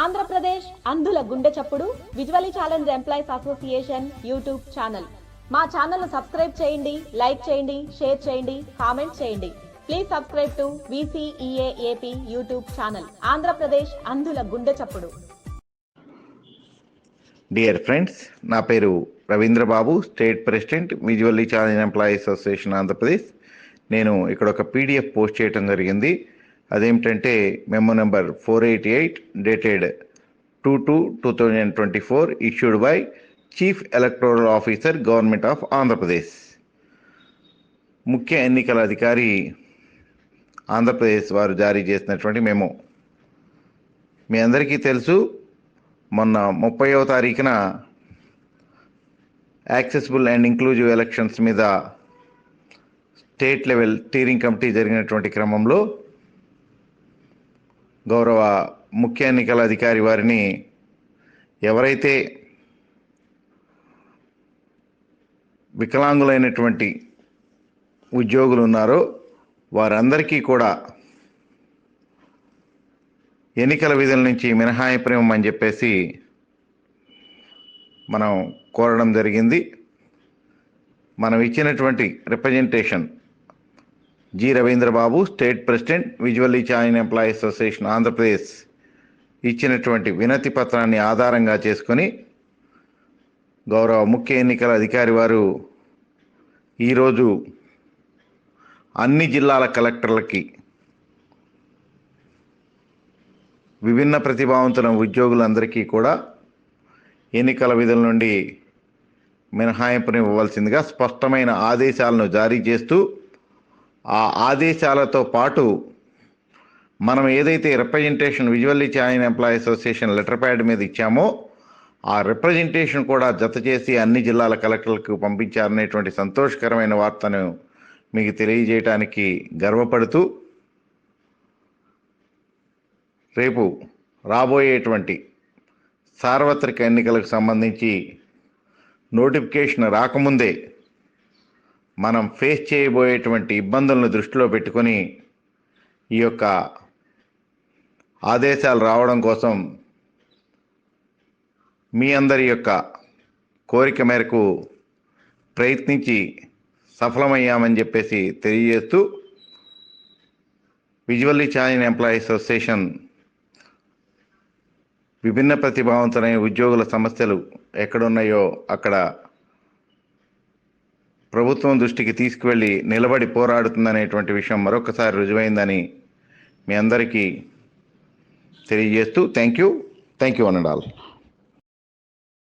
ఆంధ్రప్రదేశ్ అంధుల గుండె చప్పుడు visually challenge employees association YouTube channel. మా ఛానల్ ను సబ్స్క్రైబ్ చేయండి, లైక్ చేయండి, షేర్ చేయండి, కామెంట్ చేయండి. Please subscribe to VCEA-AP YouTube channel. Andhra Pradesh అంధుల గుండె చప్పుడు. డియర్ ఫ్రెండ్స్, నా పేరు Ravindra Babu, state president visually challenge employees association Andhra Pradesh. నేను ఇక్కడ ఒక PDF పోస్ట్ చేయడం జరిగింది. అదేమిటంటే memo number 488 dated 2/2/2024 issued by chief electoral officer government of Andhra Pradesh. ముఖ్య ఎన్నికల అధికారి ఆంధ్రప్రదేశ్ వారు జారీ చేసినటువంటి మెమో. మీ అందరికీ తెలుసు, మొన్న 30వ తారీఖున యాక్సెసిబుల్ అండ్ ఇంక్లూజివ్ ఎలక్షన్స్ మీద స్టేట్ లెవెల్ స్టీరింగ్ కమిటీ జరిగినటువంటి క్రమంలో గౌరవ ముఖ్య ఎన్నికల అధికారి వారిని ఎవరైతే వికలాంగులైనటువంటి ఉద్యోగులు ఉన్నారో వారందరికీ కూడా ఎన్నికల విధుల నుంచి మినహాయింపు ఇవ్వమని చెప్పేసి మనం కోరడం జరిగింది. మనం ఇచ్చినటువంటి representation G Ravindra Babu, state president visually challenge employees association Andhra Pradesh ఇచ్చినటువంటి వినతి పత్రాన్ని ఆధారంగా చేసుకొని గౌరవ ముఖ్య ఎన్నికల అధికారి వారు ఈరోజు అన్ని జిల్లాల కలెక్టర్లకి విభిన్న ప్రతిభావంతుల ఉద్యోగులందరికీ కూడా ఎన్నికల విధుల నుండి మినహాయింపుని ఇవ్వవలసిందిగా స్పష్టమైన ఆదేశాలను జారీ చేస్తూ, ఆ ఆదేశాలతో పాటు మనం ఏదైతే representation visually challenge employee association letter pad మీద ఇచ్చామో ఆ రిప్రజెంటేషన్ కూడా జత చేసి అన్ని జిల్లాల కలెక్టర్లకు పంపించారనేటువంటి సంతోషకరమైన వార్తను మీకు తెలియజేయడానికి గర్వపడుతూ, రేపు రాబోయేటువంటి సార్వత్రిక ఎన్నికలకు సంబంధించి నోటిఫికేషన్ రాకముందే మనం ఫేస్ చేయబోయేటువంటి ఇబ్బందులను దృష్టిలో పెట్టుకొని ఈ యొక్క ఆదేశాలు రావడం కోసం మీ అందరి యొక్క కోరిక మేరకు ప్రయత్నించి సఫలమయ్యామని చెప్పేసి తెలియజేస్తూ, విజువల్లీ ఛాలెంజ్ ఎంప్లాయీస్ అసోసియేషన్ విభిన్న ప్రతిభావంతులైన ఉద్యోగుల సమస్యలు ఎక్కడున్నాయో అక్కడ ప్రభుత్వం దృష్టికి తీసుకువెళ్ళి నిలబడి పోరాడుతుందనేటువంటి విషయం మరొకసారి రుజువైందని మీ అందరికీ తెలియజేస్తూ thank you one and all.